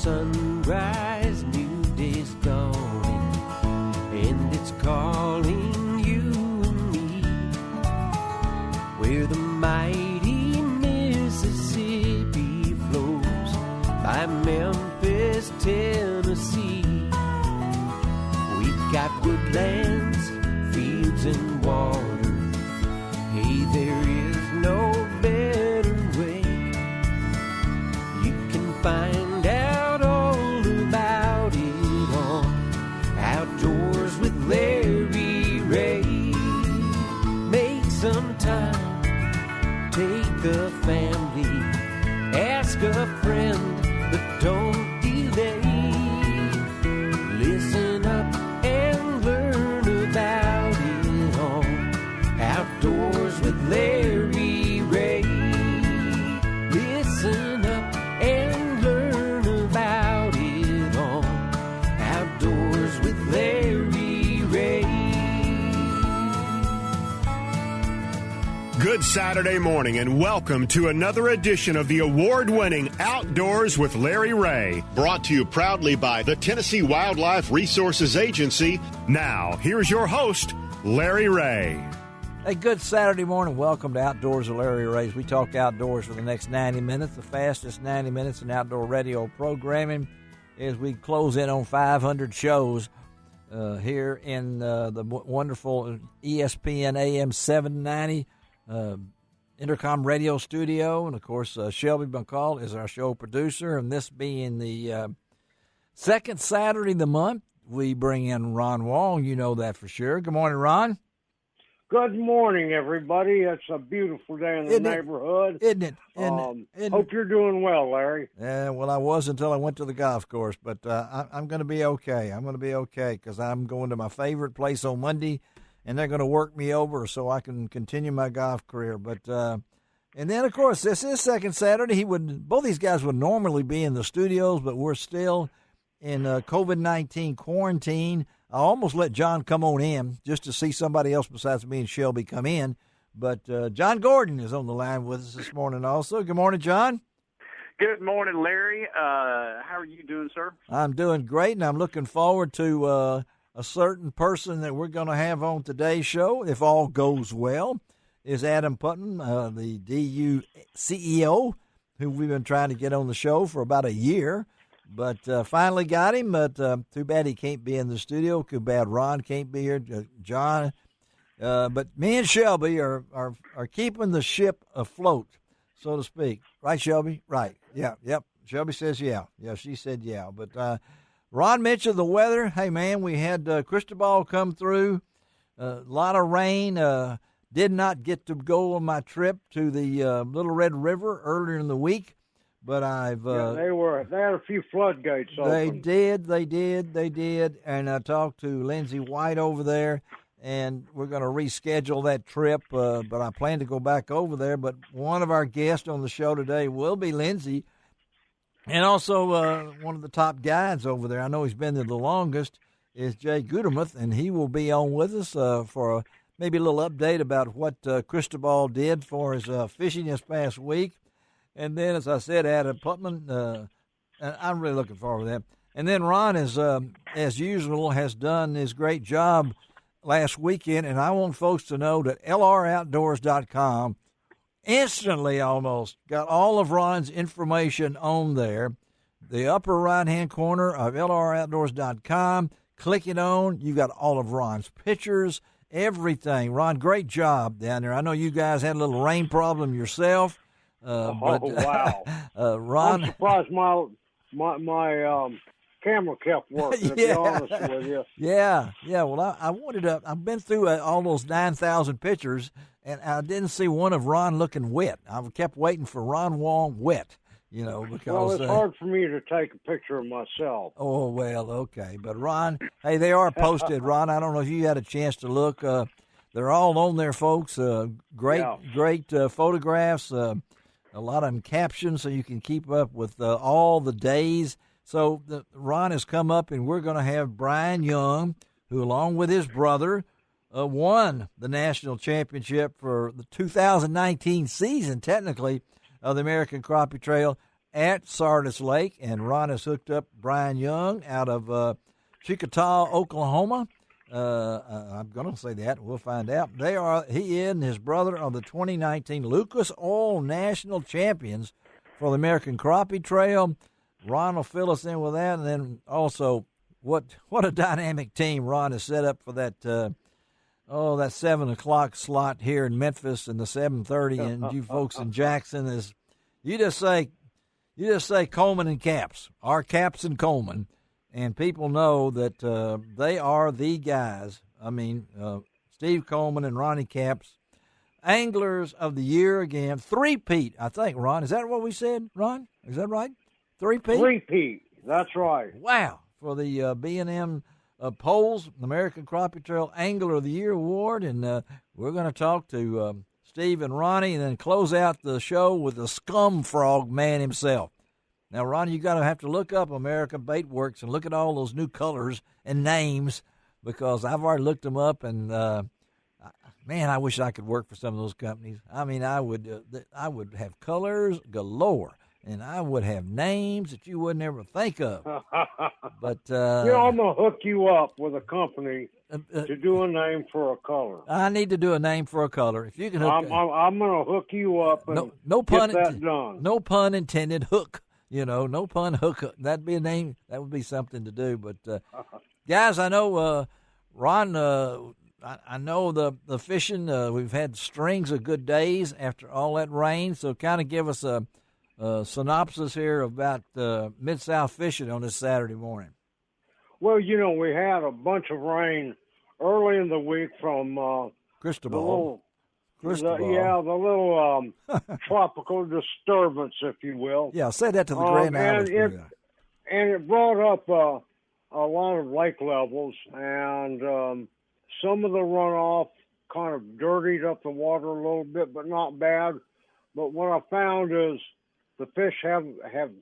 sunrise, new day's dawning, and it's calling you and me, where the mighty Mississippi flows by Memphis, Tennessee. We've got woodlands, fields, and water. Hey, there is no better way. You can find out all about it on Outdoors with Larry Ray. Make some time, take the family, ask a friend, but don't delay. Listen up and learn about it all. Outdoors with Larry Ray. Listen up and learn about it all. Outdoors with Larry Ray. Good Saturday morning and welcome to another edition of the award-winning Outdoors with Larry Ray. Brought to you proudly by the Tennessee Wildlife Resources Agency. Now, here's your host, Larry Ray. Hey, good Saturday morning. Welcome to Outdoors with Larry Ray. We talk outdoors for the next 90 minutes, the fastest 90 minutes in outdoor radio programming, as we close in on 500 shows here in the wonderful ESPN AM 790 Intercom radio studio. And, of course, Shelby McCall is our show producer. And this being the second Saturday of the month, we bring in Ron Wong. You know that for sure. Good morning, Ron. Good morning, everybody. It's a beautiful day in the neighborhood. Isn't it? Hope you're doing well, Larry. Yeah, well, I was until I went to the golf course, but I'm going to be okay. I'm going to be okay because I'm going to my favorite place on Monday, and they're going to work me over so I can continue my golf career. But and then, of course, this is second Saturday. Both these guys would normally be in the studios, but we're still in COVID-19 quarantine. I almost let John come on in just to see somebody else besides me and Shelby come in. But John Gordon is on the line with us this morning also. Good morning, John. Good morning, Larry. How are you doing, sir? I'm doing great, and I'm looking forward to a certain person that we're going to have on today's show, if all goes well, is Adam Putnam, the DU CEO, who we've been trying to get on the show for about a year. But finally got him, but too bad he can't be in the studio. Too bad Ron can't be here, John. But me and Shelby are keeping the ship afloat, so to speak. Right, Shelby? Right. Yeah, yep. Shelby says yeah. Yeah, she said yeah. But Ron mentioned the weather. Hey, man, we had Cristobal come through. A lot of rain. Did not get to go on my trip to the Little Red River earlier in the week. But I've they had a few floodgates open. They did. And I talked to Lindsay White over there, and we're going to reschedule that trip. But I plan to go back over there. But one of our guests on the show today will be Lindsay, and also one of the top guides over there. I know he's been there the longest is Jay Gutermuth, and he will be on with us for maybe a little update about what Cristobal did for his fishing this past week. And then, as I said, Adam Putnam, and I'm really looking forward to that. And then Ron, as usual, has done his great job last weekend. And I want folks to know that LROutdoors.com instantly almost got all of Ron's information on there. The upper right-hand corner of LROutdoors.com. Click it on. You got all of Ron's pictures, everything. Ron, great job down there. I know you guys had a little rain problem yourself. Wow! Ron, I'm surprised my camera kept working. To be honest with you. Yeah. Well, I wanted to. I've been through all those 9,000 pictures, and I didn't see one of Ron looking wet. I kept waiting for Ron Wong wet. Because it's hard for me to take a picture of myself. Oh well, okay. But Ron, hey, they are posted. Ron, I don't know if you had a chance to look. They're all on there, folks. Great photographs. A lot of them captions so you can keep up with all the days. So Ron has come up, and we're going to have Brian Young, who, along with his brother, won the national championship for the 2019 season, technically, of the American Crappie Trail. at Sardis Lake, and Ron has hooked up Brian Young out of Chickasaw, Oklahoma. I'm going to say that. We'll find out. He and his brother are the 2019 Lucas Oil National Champions for the American Crappie Trail. Ron will fill us in with that, and then also what a dynamic team Ron has set up for that. That 7:00 slot here in Memphis, and the 7:30, and you folks in Jackson is you just say Coleman and Caps, our Caps and Coleman, and people know that they are the guys. I mean, Steve Coleman and Ronnie Caps, Anglers of the Year again, three-peat, I think. Ron, is that what we said? Ron, is that right? Three-peat? Three-peat, that's right. Wow, for the B&M Polls, American Crappie Trail Angler of the Year Award, and we're going to talk to Steve and Ronnie and then close out the show with the Scum Frog man himself. Now, Ronnie, you're going to have to look up American Bait Works and look at all those new colors and names, because I've already looked them up, and man, I wish I could work for some of those companies. I mean, I would have colors galore, and I would have names that you wouldn't ever think of. But I'm gonna hook you up with a company to do a name for a color. I need to do a name for a color. If you can, I'm gonna hook you up and get that done. No pun intended. Hook. No pun. Hook. That'd be a name. That would be something to do. But guys, I know Ron. I know the fishing. We've had strings of good days after all that rain. So kind of give us a synopsis here about Mid-South fishing on this Saturday morning. Well, we had a bunch of rain early in the week from Cristobal. The little tropical disturbance, if you will. Yeah, say that to the Grand Islands. And it brought up a lot of lake levels, and some of the runoff kind of dirtied up the water a little bit, but not bad. But what I found is the fish have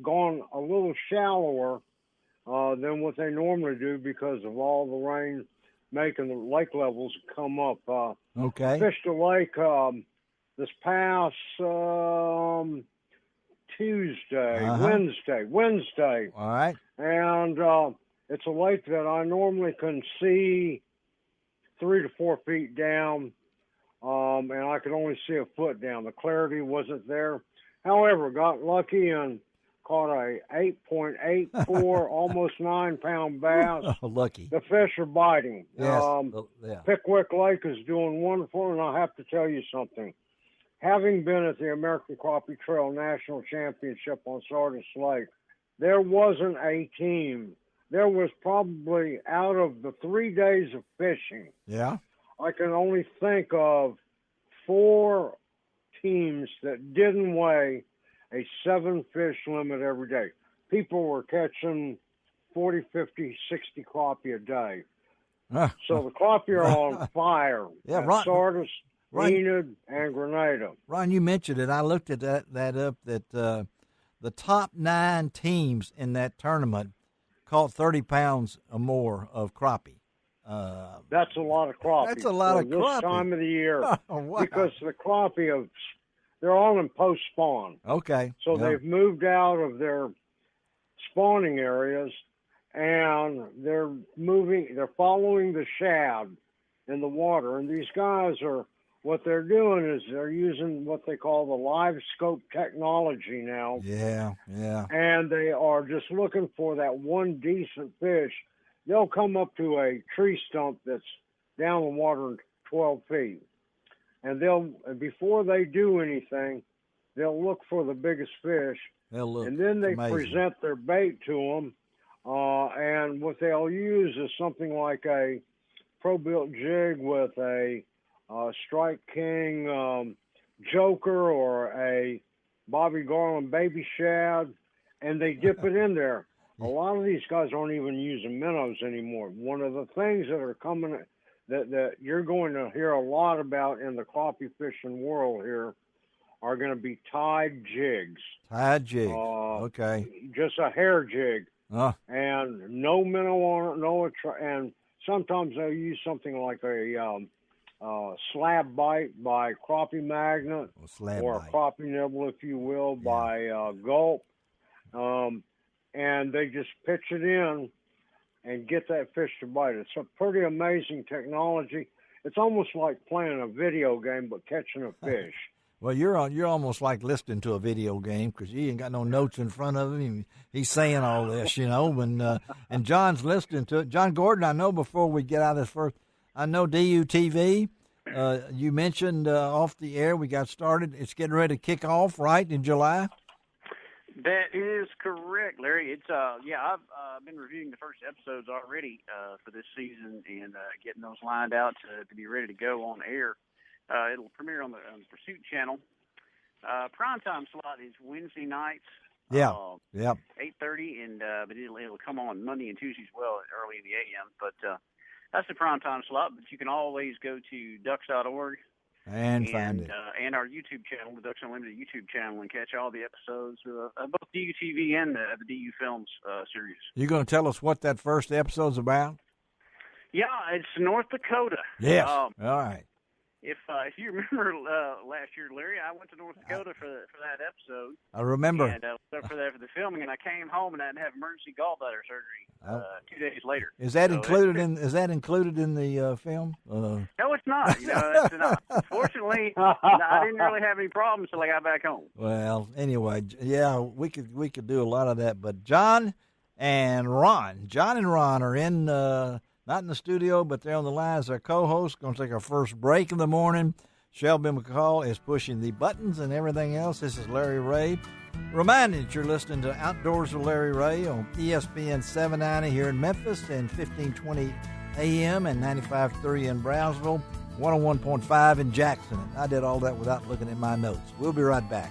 gone a little shallower than what they normally do because of all the rain making the lake levels come up. Okay. Fished a lake this past Wednesday. All right. And it's a lake that I normally can see 3 to 4 feet down, and I could only see a foot down. The clarity wasn't there. However, got lucky and caught a 8.84, almost 9-pound bass. Oh, lucky. The fish are biting. Yes. Pickwick Lake is doing wonderful, and I have to tell you something. Having been at the American Crappie Trail National Championship on Sardis Lake, there wasn't a team. There was probably, out of the 3 days of fishing, I can only think of 4 teams that didn't weigh a 7-fish limit every day. People were catching 40, 50, 60 crappie a day. So the crappie are on fire. Yeah, at Sardis, Enid, and Grenada. Ron, you mentioned it. I looked at that up, that the top 9 teams in that tournament caught 30 pounds or more of crappie. That's a lot of crappie. That's a lot of crappie. This time of the year. Oh, wow. Because the crappie they're all in post-spawn. Okay. So they've moved out of their spawning areas, and they're following the shad in the water. And these guys what they're doing is they're using what they call the live scope technology now. Yeah. And they are just looking for that one decent fish. They'll come up to a tree stump that's down the water 12 feet. And before they do anything, they'll look for the biggest fish. And then they present their bait to them. And what they'll use is something like a pro-built jig with a Strike King Joker or a Bobby Garland baby shad, and they dip it in there. A lot of these guys aren't even using minnows anymore. One of the things that are coming that you're going to hear a lot about in the crappie fishing world here are going to be tied jigs. Tied jigs. Okay. Just a hair jig. And no minnow on it, and sometimes they'll use something like a slab bite by Crappie Magnet, or a crappie nibble, if you will, by Gulp. and they just pitch it in and get that fish to bite. It's a pretty amazing technology. It's almost like playing a video game but catching a fish. Well, you're almost like listening to a video game because you ain't got no notes in front of him. He's saying all this, and John's listening to it. John Gordon, I know before we get out of this first, I know DUTV. You mentioned off the air we got started. It's getting ready to kick off, right, in July? That is correct, Larry. It's I've been reviewing the first episodes already for this season and getting those lined out to be ready to go on air. It'll premiere on the Pursuit Channel. Primetime slot is Wednesday nights. 8:30, and but it'll come on Monday and Tuesday as well, early in the a.m. But that's the primetime slot. But you can always go to ducks.org and find it, and our YouTube channel, the Ducks Unlimited YouTube channel, and catch all the episodes of both DUTV and the DU Films series. You going to tell us what that first episode's about? Yeah, it's North Dakota. Yes. All right. If you remember last year, Larry, I went to North Dakota for that episode. I remember. And for the filming, and I came home and I had to have emergency gallbladder surgery 2 days later. Is that included in the film? No, it's not. It's not. Fortunately, I didn't really have any problems until I got back home. Well, anyway, yeah, we could do a lot of that. But John and Ron are in. Not in the studio, but they're on the line as our co-hosts. Going to take our first break in the morning. Shelby McCall is pushing the buttons and everything else. This is Larry Ray. Reminding that you're listening to Outdoors with Larry Ray on ESPN 790 here in Memphis and 1520 AM and 95.3 in Brownsville, 101.5 in Jackson. I did all that without looking at my notes. We'll be right back.